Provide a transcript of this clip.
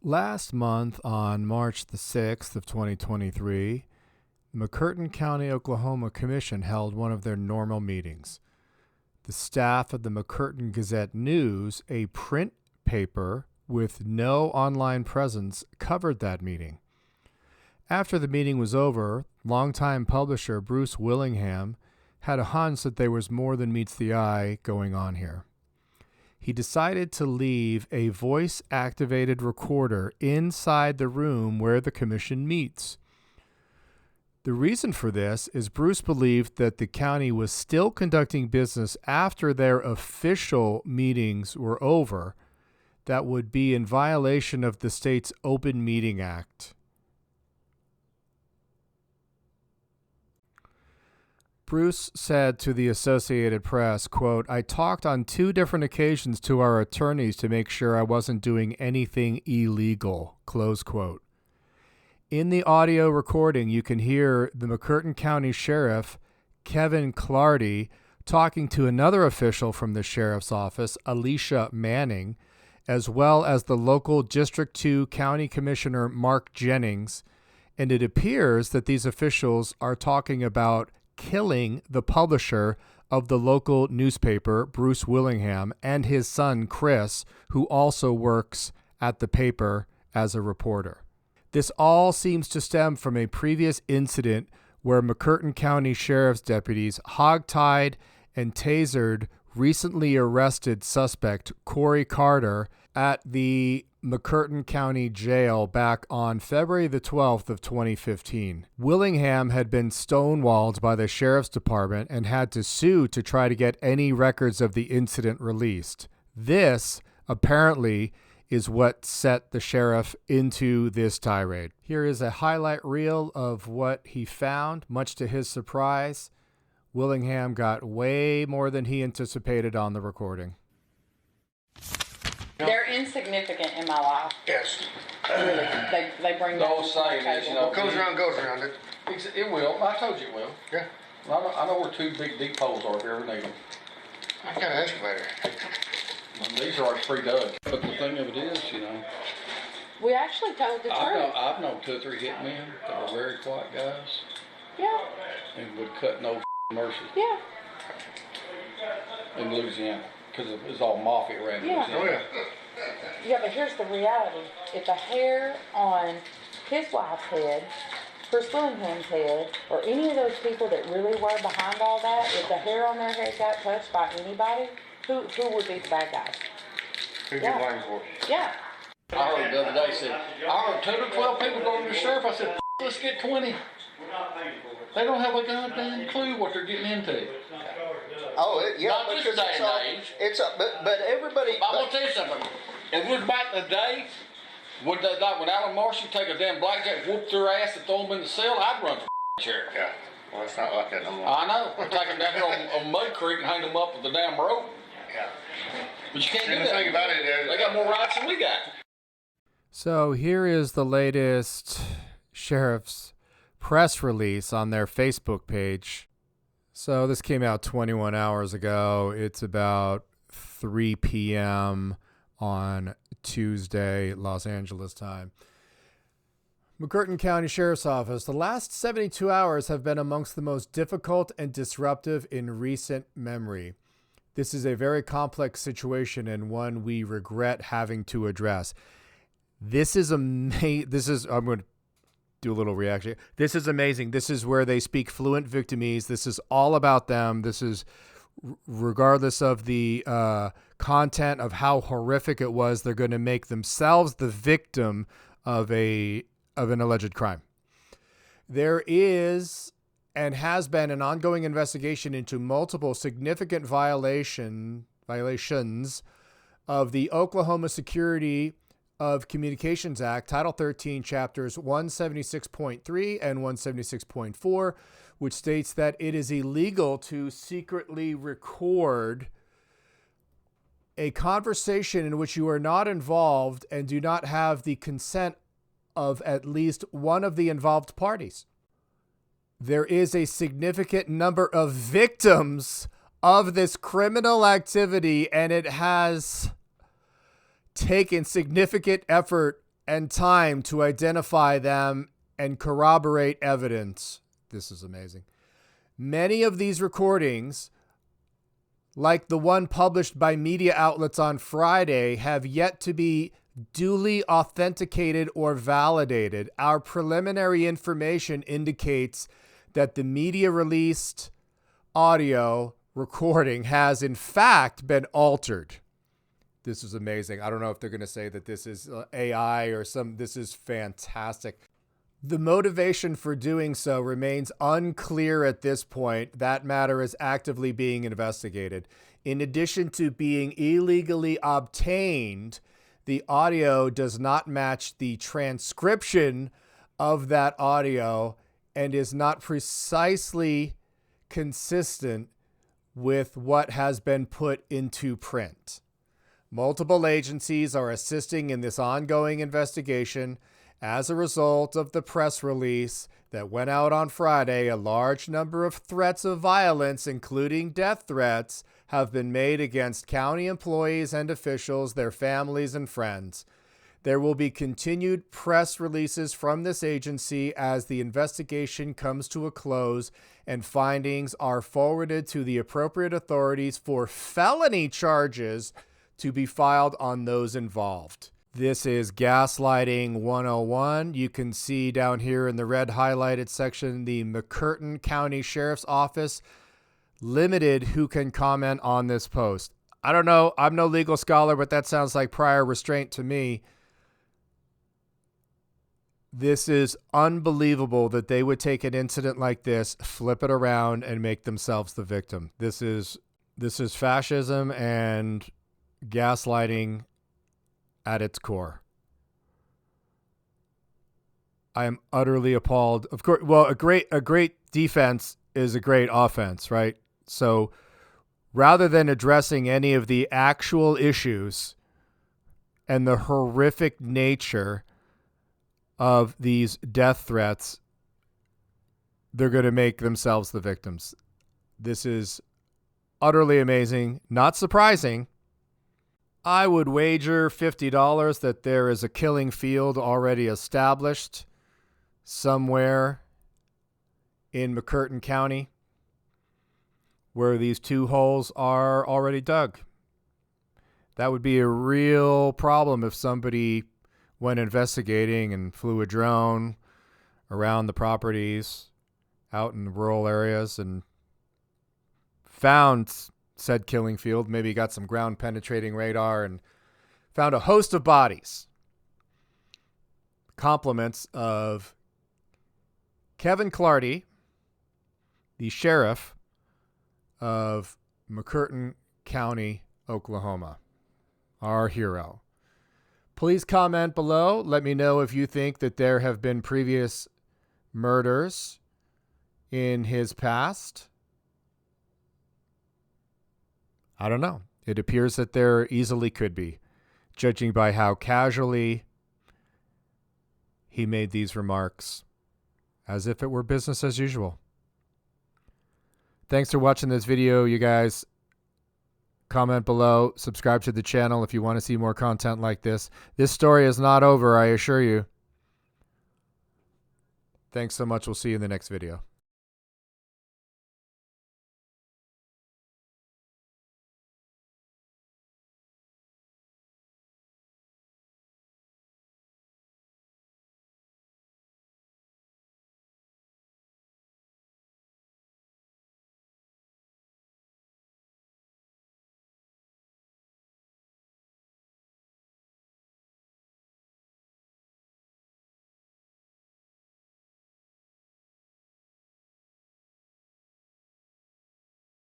Last month, on March the 6th of 2023, the McCURTAIN County, Oklahoma Commission held one of their normal meetings. The staff of the McCURTAIN Gazette News, a print paper with no online presence, covered that meeting. After the meeting was over, longtime publisher Bruce Willingham had a hunch that there was more than meets the eye going on here. He decided to leave a voice-activated recorder inside the room where the commission meets. The reason for this is Bruce believed that the county was still conducting business after their official meetings were over that would be in violation of the state's Open Meeting Act. Bruce said to the Associated Press, quote, "I talked on 2 different occasions to our attorneys to make sure I wasn't doing anything illegal," close quote. In the audio recording, you can hear the McCURTAIN County Sheriff, Kevin Clardy, talking to another official from the sheriff's office, Alicia Manning, as well as the local District 2 County Commissioner, Mark Jennings, and it appears that these officials are talking about killing the publisher of the local newspaper, Bruce Willingham, and his son, Chris, who also works at the paper as a reporter. This all seems to stem from a previous incident where McCURTAIN County Sheriff's deputies hogtied and tasered recently arrested suspect Corey Carter at the McCURTAIN County Jail back on February the 12th of 2015. Willingham had been stonewalled by the sheriff's department and had to sue to try to get any records of the incident released. This, apparently, is what set the sheriff into this tirade. Here is a highlight reel of what he found. Much to his surprise, Willingham got way more than he anticipated on the recording. They're insignificant in my life. Yes. Really. They bring that Don't to my say this, you know. What goes around goes around. It will. I told you it will. Yeah. I know where 2 big deep holes are if you ever need them. I got an excavator. These are already pre-dug. But the thing of it is, you know, We actually told the truth. I've known 2 or 3 hitmen that were very quiet guys Yeah. and would cut no mercy Yeah. in Louisiana because it was all mafia around Yeah. Louisiana. Oh, yeah. Yeah, but here's the reality. If the hair on his wife's head, Chris Willingham's head, or any of those people that really were behind all that, if the hair on their head got touched by anybody, who would be the bad guys? Who Yeah. you blamed for? Yeah. I heard the other day said, I heard 10 or 12 people go to the sheriff. I said, let's get 20. They don't have a goddamn clue what they're getting into. Oh, yeah. Not this because day it's and all, age. it's but everybody. I'm gonna tell you something. If it was back in the day, when Alan Marshall take a damn blackjack, whoop their ass and throw them in the cell, I'd run for sheriff. Yeah. Well, it's not like that no more. I know. Take them down here on Mud Creek and hang them up with the damn rope. Yeah. But you can't And do the that. thing about it is, They got more rights than we got. So here is the latest sheriff's press release on their Facebook page. So this came out 21 hours ago. It's about 3 p.m. on Tuesday, Los Angeles time. McCURTAIN County Sheriff's Office. The last 72 hours have been amongst the most difficult and disruptive in recent memory. This is a very complex situation and one we regret having to address. This is amazing. I'm going to do a little reaction. This is amazing. This is where they speak fluent Victimese. This is all about them. This is regardless of the content of how horrific it was, they're going to make themselves the victim of an alleged crime. There is and has been an ongoing investigation into multiple significant violations of the Oklahoma Security of Communications Act, Title 13, Chapters 176.3 and 176.4, which states that it is illegal to secretly record a conversation in which you are not involved and do not have the consent of at least one of the involved parties. There is a significant number of victims of this criminal activity, and it has taken significant effort and time to identify them and corroborate evidence. This is amazing. Many of these recordings, like the one published by media outlets on Friday, have yet to be duly authenticated or validated. Our preliminary information indicates that the media released audio recording has in fact been altered. This is amazing. I don't know if they're going to say that this is AI or this is fantastic. The motivation for doing so remains unclear at this point. That matter is actively being investigated. In addition to being illegally obtained, the audio does not match the transcription of that audio and is not precisely consistent with what has been put into print. Multiple agencies are assisting in this ongoing investigation. As a result of the press release that went out on Friday, a large number of threats of violence, including death threats, have been made against county employees and officials, their families, and friends. There will be continued press releases from this agency as the investigation comes to a close and findings are forwarded to the appropriate authorities for felony charges to be filed on those involved. This is Gaslighting 101. You can see down here in the red highlighted section, the McCURTAIN County Sheriff's Office limited who can comment on this post. I don't know. I'm no legal scholar, but that sounds like prior restraint to me. This is unbelievable that they would take an incident like this, flip it around, and make themselves the victim. This is fascism and gaslighting at its core. I am utterly appalled. Of course, well, a great defense is a great offense, right? So rather than addressing any of the actual issues and the horrific nature of these death threats, they're going to make themselves the victims. This is utterly amazing, not surprising. I would wager $50 that there is a killing field already established somewhere in McCURTAIN County where these two holes are already dug. That would be a real problem if somebody went investigating and flew a drone around the properties out in the rural areas and found said killing field, maybe got some ground penetrating radar and found a host of bodies. Compliments of Kevin Clardy, the sheriff of McCURTAIN County, Oklahoma, our hero. Please comment below. Let me know if you think that there have been previous murders in his past. I don't know. It appears that there easily could be, judging by how casually he made these remarks, as if it were business as usual. Thanks for watching this video, you guys. Comment below. Subscribe to the channel if you want to see more content like this. This story is not over, I assure you. Thanks so much. We'll see you in the next video.